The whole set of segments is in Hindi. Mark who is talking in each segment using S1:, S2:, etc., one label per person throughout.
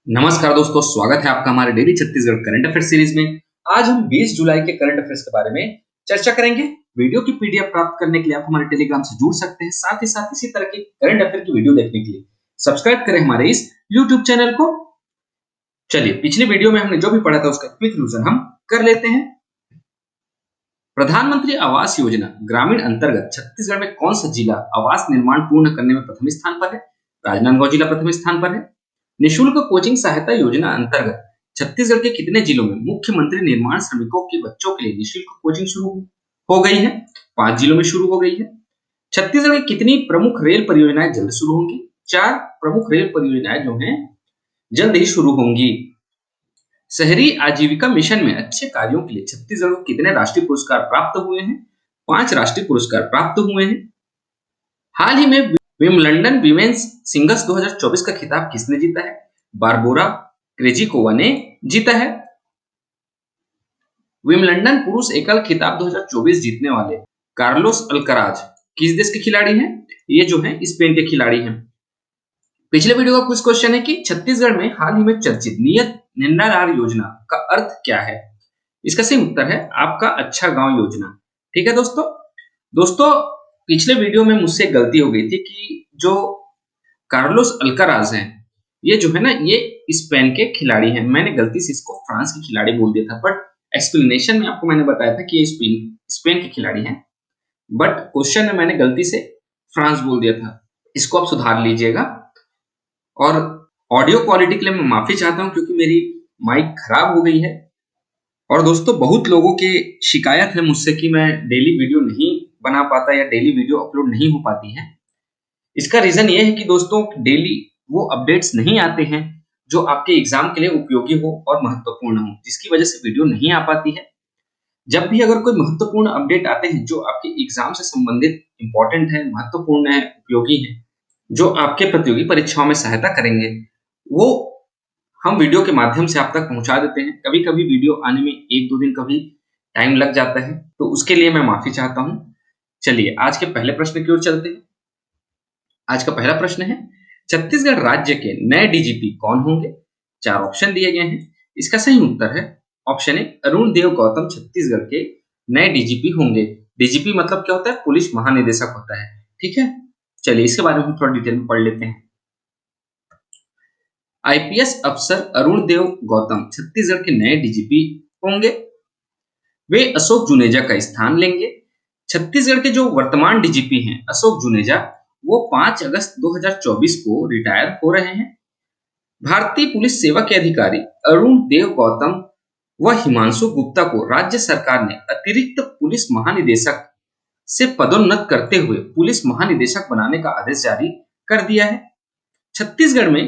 S1: नमस्कार दोस्तों, स्वागत है आपका हमारे daily Chhattisgarh current affair series में। आज हम 20 जुलाई के करंट अफेयर्स के बारे में चर्चा करेंगे। वीडियो की पीडीएफ प्राप्त करने के लिए आप हमारे टेलीग्राम से जुड़ सकते हैं। साथ ही साथ इसी तरह की करंट अफेयर की वीडियो देखने के लिए सब्सक्राइब करें हमारे इस यूट्यूब चैनल को। चलिए, पिछली वीडियो में हमने जो भी पढ़ा था उसका क्विक रिवीजन हम कर लेते हैं। प्रधानमंत्री आवास योजना ग्रामीण अंतर्गत छत्तीसगढ़ में कौन सा जिला आवास निर्माण पूर्ण करने में प्रथम स्थान पर है? राजनांदगांव जिला प्रथम स्थान पर है। निशुल्क कोचिंग सहायता योजना अंतर्गत छत्तीसगढ़ के कितने जिलों में मुख्यमंत्री निर्माण श्रमिकों के बच्चों के लिए निशुल्क कोचिंग शुरू हो गई है? 5 जिलों में शुरू हो गई है। छत्तीसगढ़ की कितनी प्रमुख रेल परियोजनाएं जल्द शुरू होंगी? 4 प्रमुख रेल परियोजनाएं जो हैं जल्द ही शुरू होंगी। शहरी आजीविका मिशन में अच्छे कार्यों के लिए छत्तीसगढ़ को कितने राष्ट्रीय पुरस्कार प्राप्त हुए हैं? 5 राष्ट्रीय पुरस्कार प्राप्त हुए हैं। हाल ही में विम्बलडन विमेन्स सिंगल्स 2024 का खिताब किसने जीता है? बारबोरा क्रेजिकोवा ने जीता है। विम्बलडन पुरुष एकल खिताब 2024 जीतने वाले कार्लोस अल्कराज किस देश के खिलाड़ी हैं? ये जो है स्पेन के खिलाड़ी हैं। पिछले वीडियो का कुछ क्वेश्चन है कि छत्तीसगढ़ में हाल ही में चर्चित नियत निराधार योजना का अर्थ क्या है? इसका सही उत्तर है आपका अच्छा गांव योजना। ठीक है दोस्तों पिछले वीडियो में मुझसे गलती हो गई थी कि जो कार्लोस अल्काराज हैं, ये जो है ना, ये स्पेन के खिलाड़ी हैं। मैंने गलती से इसको फ्रांस के खिलाड़ी बोल दिया था, बट एक्सप्लेनेशन में आपको मैंने बताया था कि ये स्पेन के खिलाड़ी हैं, बट क्वेश्चन में मैंने गलती से फ्रांस बोल दिया था। इसको आप सुधार लीजिएगा। और ऑडियो क्वालिटी के लिए मैं माफी चाहता हूं क्योंकि मेरी माइक खराब हो गई है। और दोस्तों, बहुत लोगों की शिकायत है मुझसे कि मैं डेली वीडियो नहीं बना पाता या डेली वीडियो अपलोड नहीं हो पाती है। इसका रीजन ये है कि दोस्तों, डेली वो अपडेट्स नहीं आते हैं जो आपके एग्जाम के लिए उपयोगी हो और महत्वपूर्ण हो, जिसकी वजह से वीडियो नहीं आ पाती है। जब भी अगर कोई महत्वपूर्ण अपडेट आते हैं जो आपके एग्जाम से संबंधित इंपॉर्टेंट है, महत्वपूर्ण है, उपयोगी है, जो आपके प्रतियोगी परीक्षाओं में सहायता करेंगे, वो हम वीडियो के माध्यम से आप तक पहुंचा देते हैं। कभी कभी वीडियो आने में 1-2 दिन कभी टाइम लग जाता है, तो उसके लिए मैं माफी चाहता हूं। चलिए, आज के पहले प्रश्न की ओर चलते हैं। आज का पहला प्रश्न है, छत्तीसगढ़ राज्य के नए डीजीपी कौन होंगे? 4 ऑप्शन दिए गए हैं। इसका सही उत्तर है ऑप्शन ए, अरुण देव गौतम छत्तीसगढ़ के नए डीजीपी होंगे। डीजीपी मतलब क्या होता है? पुलिस महानिदेशक होता है। ठीक है, चलिए इसके बारे में थोड़ा डिटेल में पढ़ लेते हैं। आईपीएस अफसर अरुण देव गौतम छत्तीसगढ़ के नए डीजीपी होंगे। वे अशोक जुनेजा का स्थान लेंगे। छत्तीसगढ़ के जो वर्तमान डीजीपी हैं अशोक जुनेजा, वो 5 अगस्त 2024 को रिटायर हो रहे हैं। भारतीय पुलिस सेवा के अधिकारी अरुण देव गौतम व हिमांशु गुप्ता को राज्य सरकार ने अतिरिक्त पुलिस महानिदेशक से पदोन्नत करते हुए पुलिस महानिदेशक बनाने का आदेश जारी कर दिया है। छत्तीसगढ़ में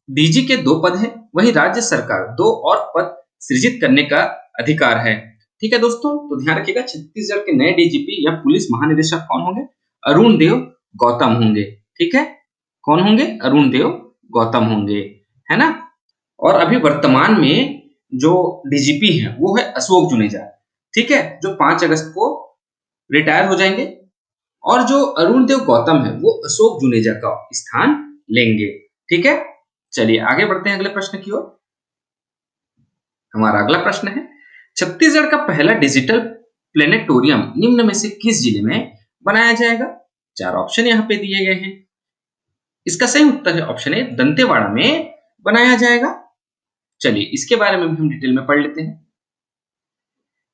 S1: डीजी के 2 पद हैं, वहीं राज्य सरकार 2 और पद सृजित करने का अधिकार है। ठीक है दोस्तों, तो ध्यान रखिएगा, छत्तीसगढ़ के नए डीजीपी या पुलिस महानिदेशक कौन होंगे? अरुण देव गौतम होंगे। ठीक है, कौन होंगे? अरुण देव गौतम होंगे, है ना। और अभी वर्तमान में जो डीजीपी है वो है अशोक जुनेजा। ठीक है, जो 5 अगस्त को रिटायर हो जाएंगे। और जो अरुण देव गौतम है वो अशोक जुनेजा का स्थान लेंगे। ठीक है, चलिए आगे बढ़ते हैं अगले प्रश्न की ओर। हमारा अगला प्रश्न है, छत्तीसगढ़ का पहला डिजिटल प्लेनेटोरियम निम्न में से किस जिले में बनाया जाएगा? 4 ऑप्शन यहाँ पे दिए गए हैं। इसका सही उत्तर है ऑप्शन ए, दंतेवाड़ा में बनाया जाएगा। चलिए इसके बारे में भी हम डिटेल में पढ़ लेते हैं।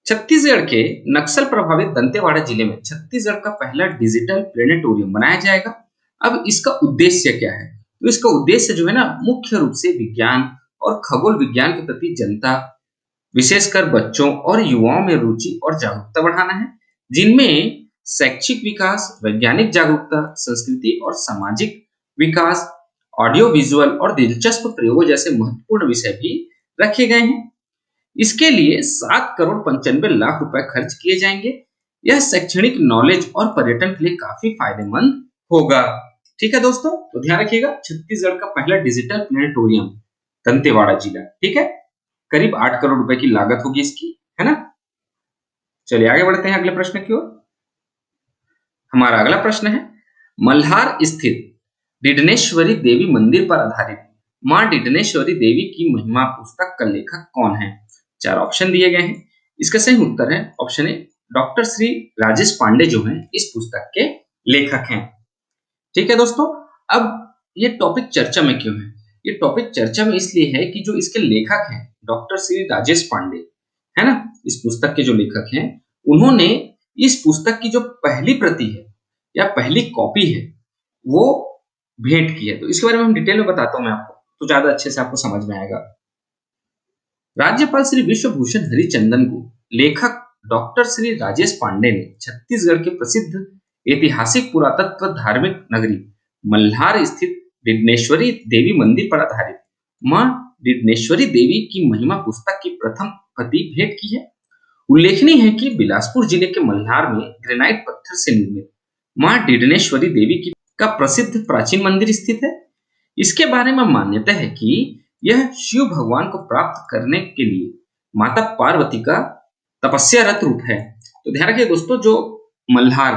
S1: छत्तीसगढ़ के नक्सल प्रभावित दंतेवाड़ा जिले में छत्तीसगढ़ का पहला डिजिटल प्लेनेटोरियम बनाया जाएगा। अब इसका उद्देश्य क्या है? तो इसका उद्देश्य जो है ना, मुख्य रूप से विज्ञान और खगोल विज्ञान के प्रति जनता, विशेषकर बच्चों और युवाओं में रुचि और जागरूकता बढ़ाना है, जिनमें शैक्षिक विकास, वैज्ञानिक जागरूकता, संस्कृति और सामाजिक विकास, ऑडियो विजुअल और दिलचस्प प्रयोगों जैसे महत्वपूर्ण विषय भी रखे गए हैं। इसके लिए 7 करोड़ 95 लाख रुपए खर्च किए जाएंगे। यह शैक्षणिक, नॉलेज और पर्यटन के लिए काफी फायदेमंद होगा। ठीक है दोस्तों, तो ध्यान रखिएगा, छत्तीसगढ़ का पहला डिजिटल प्लेनेटोरियम दंतेवाड़ा जिला। ठीक है, करीब 8 करोड़ रुपए की लागत होगी इसकी, है ना। चलिए आगे बढ़ते हैं अगले प्रश्न की ओर। हमारा अगला प्रश्न है, मल्हार स्थित डिडनेश्वरी देवी मंदिर पर आधारित मां डिडनेश्वरी देवी की महिमा पुस्तक का लेखक कौन है? चार ऑप्शन दिए गए हैं। इसका सही उत्तर है option A, doctor Shri Rajesh Pandey जो हैं इस पुस्तक के लेखक हैं। ठीक है दोस्तों, अब ये टॉपिक चर्चा में क्यों है? ये टॉपिक चर्चा में इसलिए है कि जो इसके लेखक हैं डॉक्टर श्री राजेश पांडे, है ना, इस पुस्तक के जो लेखक हैं, उन्होंने इस पुस्तक की जो पहली प्रति है या पहली कॉपी है वो भेंट की है। तो इसके बारे में हम डिटेल में बताता हूं मैं आपको, तो ज्यादा अच्छे से आपको समझ में आएगा। राज्यपाल श्री विश्वभूषण हरिचंदन को लेखक डॉक्टर श्री राजेश पांडे ने छत्तीसगढ़ के प्रसिद्ध ऐतिहासिक पुरातत्व धार्मिक नगरी मल्हार स्थित डिडनेश्वरी देवी मंदिर पर आधारित मां डिडनेश्वरी देवी की महिमा पुस्तक की प्रथम प्रति भेंट की है। उल्लेखनीय है कि बिलासपुर जिले के मल्हार में ग्रेनाइट पत्थर से निर्मित मां डिडनेश्वरी देवी की का प्रसिद्ध प्राचीन मंदिर स्थित है। इसके बारे में मान्यता है कि यह शिव भगवान को प्राप्त करने के लिए माता पार्वती का तपस्यारत रूप है। तो ध्यान रखिए दोस्तों, जो मल्हार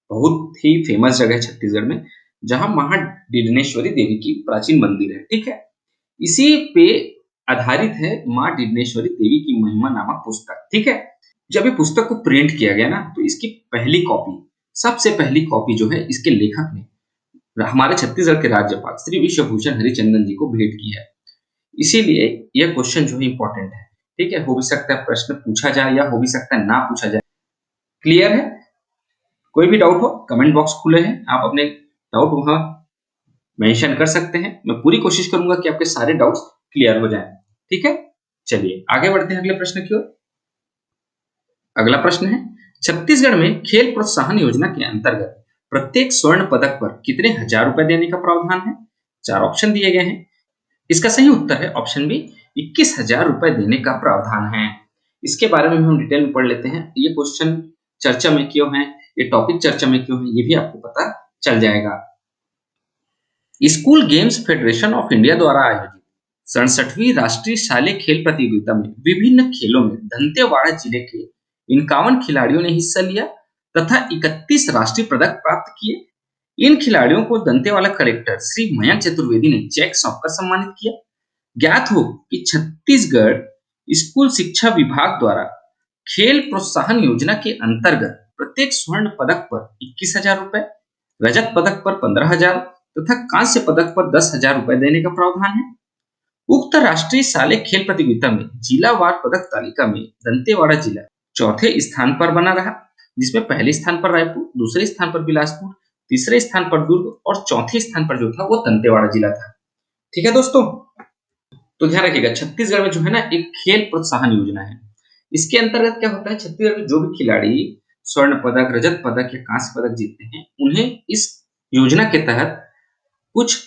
S1: बहुत ही फेमस जगह है छत्तीसगढ़ में, जहां महा डिडनेश्वरी देवी की प्राचीन मंदिर है, ठीक है, इसी पे आधारित है मां डिडनेश्वरी देवी की महिमा नामक पुस्तक। ठीक है, जब ये पुस्तक को प्रिंट किया गया ना, तो इसकी पहली कॉपी, सबसे पहली कॉपी जो है इसके लेखक ने हमारे छत्तीसगढ़ के राज्यपाल श्री विश्वभूषण हरिचंदन जी को भेंट की है। इसीलिए यह क्वेश्चन जो है इंपॉर्टेंट है। ठीक है, हो भी सकता है प्रश्न पूछा जाए या हो भी सकता है ना पूछा जाए। क्लियर है? कोई भी डाउट हो, कमेंट बॉक्स खुले हैं, आप अपने डाउट वहां मेंशन कर सकते हैं। मैं पूरी कोशिश करूंगा कि आपके सारे डाउट्स क्लियर हो जाएं। ठीक है, चलिए आगे बढ़ते हैं अगले प्रश्न की ओर। अगला प्रश्न है, छत्तीसगढ़ में खेल प्रोत्साहन योजना के अंतर्गत प्रत्येक स्वर्ण पदक पर कितने हजार रुपए देने का प्रावधान है? चार ऑप्शन दिए गए हैं। इसका सही उत्तर है ऑप्शन बी, 21,000 रुपए देने का प्रावधान है। इसके बारे में हम डिटेल में पढ़ लेते हैं। ये क्वेश्चन चर्चा में क्यों है, ये टॉपिक चर्चा में क्यों है, ये भी आपको पता चल जाएगा। School games federation of India द्वारा आयोजित 67वीं राष्ट्रीय शालेय खेल प्रतियोगिता में विभिन्न खेलों में दंतेवाड़ा जिले के 51 खिलाड़ियों ने हिस्सा लिया तथा 31 राष्ट्रीय पदक प्राप्त किए। इन खिलाड़ियों को दंतेवाड़ा कलेक्टर श्री मयंक चतुर्वेदी ने चेक सौंपकर सम्मानित किया। ज्ञात हो कि छत्तीसगढ़ स्कूल शिक्षा विभाग द्वारा खेल प्रोत्साहन योजना के अंतर्गत प्रत्येक स्वर्ण पदक पर 21,000 रुपए, रजत पदक पर 15,000 तथा कांस्य पदक पर 10,000 रुपए देने का प्रावधान है। उक्त राष्ट्रीय शालेय खेल प्रतियोगिता में जिलावार पदक तालिका में दंतेवाड़ा जिला चौथे स्थान पर बना रहा, जिसमें पहले स्थान पर रायपुर, दूसरे स्थान पर बिलासपुर, तीसरे स्थान पर दुर्ग और चौथे स्थान पर जो था वो दंतेवाड़ा जिला था। ठीक है दोस्तों, तो ध्यान रखिएगा छत्तीसगढ़ में जो है ना एक खेल प्रोत्साहन योजना है। इसके अंतर्गत क्या होता है, छत्तीसगढ़ में जो भी खिलाड़ी स्वर्ण पदक, रजत पदक या कांस्य पदक जीतते हैं, उन्हें इस योजना के तहत कुछ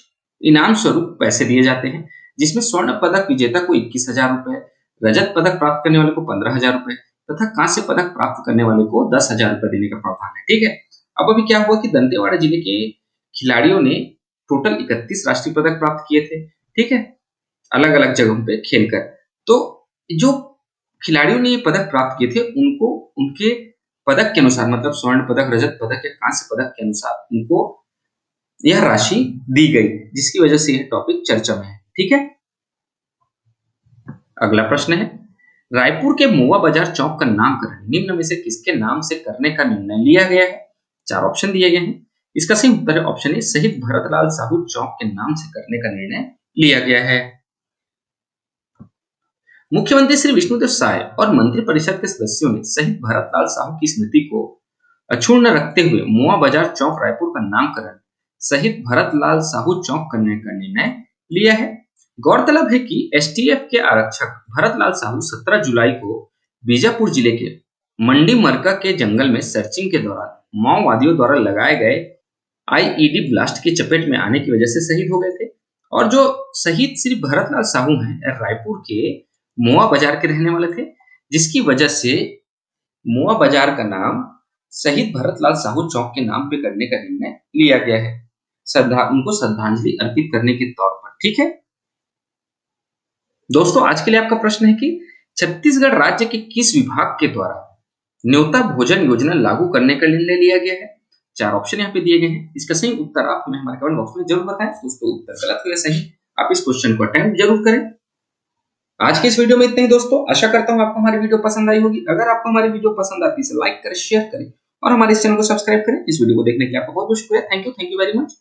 S1: इनाम स्वरूप पैसे दिए जाते हैं, जिसमें स्वर्ण पदक विजेता को 21,000 रुपए, रजत पदक प्राप्त करने वाले को 15,000 रुपए तथा कांस्य पदक प्राप्त करने वाले को 10,000 रुपए देने का प्रावधान है। ठीक है, अब अभी क्या हुआ कि दंतेवाड़ा जिले के खिलाड़ियों ने टोटल 31 राष्ट्रीय पदक प्राप्त किए थे। ठीक है, अलग अलग जगहों पे खेलकर। तो जो खिलाड़ियों ने ये पदक प्राप्त किए थे, उनको उनके पदक के अनुसार, मतलब स्वर्ण पदक, रजत पदक या कांस्य पदक के अनुसार उनको यह राशि दी गई, जिसकी वजह से यह टॉपिक चर्चा में है। ठीक है, अगला प्रश्न है, रायपुर के मोवा बाजार चौक का नामकरण निम्न में से किसके नाम से करने का निर्णय लिया गया है? चार ऑप्शन दिए गए हैं। इसका सही उत्तर है ऑप्शन ए, शहीद भरतलाल साहू चौक के नाम से करने का निर्णय लिया गया है। मुख्यमंत्री श्री विष्णुदेव साय और मंत्रिपरिषद के सदस्यों ने शहीद भरतलाल साहू की स्मृति को अक्षुण्ण रखते हुए मोवा बाजार चौक रायपुर का नामकरण शहीद भरतलाल साहू चौक करने का निर्णय लिया है। गौरतलब है कि एसटीएफ के आरक्षक भरतलाल साहू 17 जुलाई को बीजापुर जिले के मंडी मरका के जंगल में सर्चिंग के दौरान माओवादियों द्वारा लगाए गए आईईडी ब्लास्ट की चपेट में आने की वजह से शहीद हो गए थे। और जो शहीद श्री भरतलाल साहू हैं, रायपुर के मोवा बाजार के रहने वाले थे, जिसकी वजह से मोवा बाजार का नाम शहीद भरतलाल साहू चौक के नाम पे करने का निर्णय लिया गया है, उनको श्रद्धांजलि अर्पित करने के तौर पर। ठीक है दोस्तों, आज के लिए आपका प्रश्न है कि छत्तीसगढ़ राज्य के किस विभाग के द्वारा न्योता भोजन योजना लागू करने का निर्णय लिया गया है? चार ऑप्शन यहाँ पे दिए गए हैं। इसका सही उत्तर आप हमें हमारे कमेंट बॉक्स में जरूर बताएं। दोस्तों, उत्तर गलत हो या सही आप इस क्वेश्चन को अटेम्प्ट जरूर करें। आज के इस वीडियो में इतना ही दोस्तों। आशा करता हूँ आपको हमारी वीडियो पसंद आई होगी। अगर आपको हमारी वीडियो पसंद आती है तो लाइक करें, शेयर करें और हमारे इस चैनल को सब्सक्राइब करें। इस वीडियो को देखने के लिए आपका बहुत बहुत शुक्रिया। Thank you very much.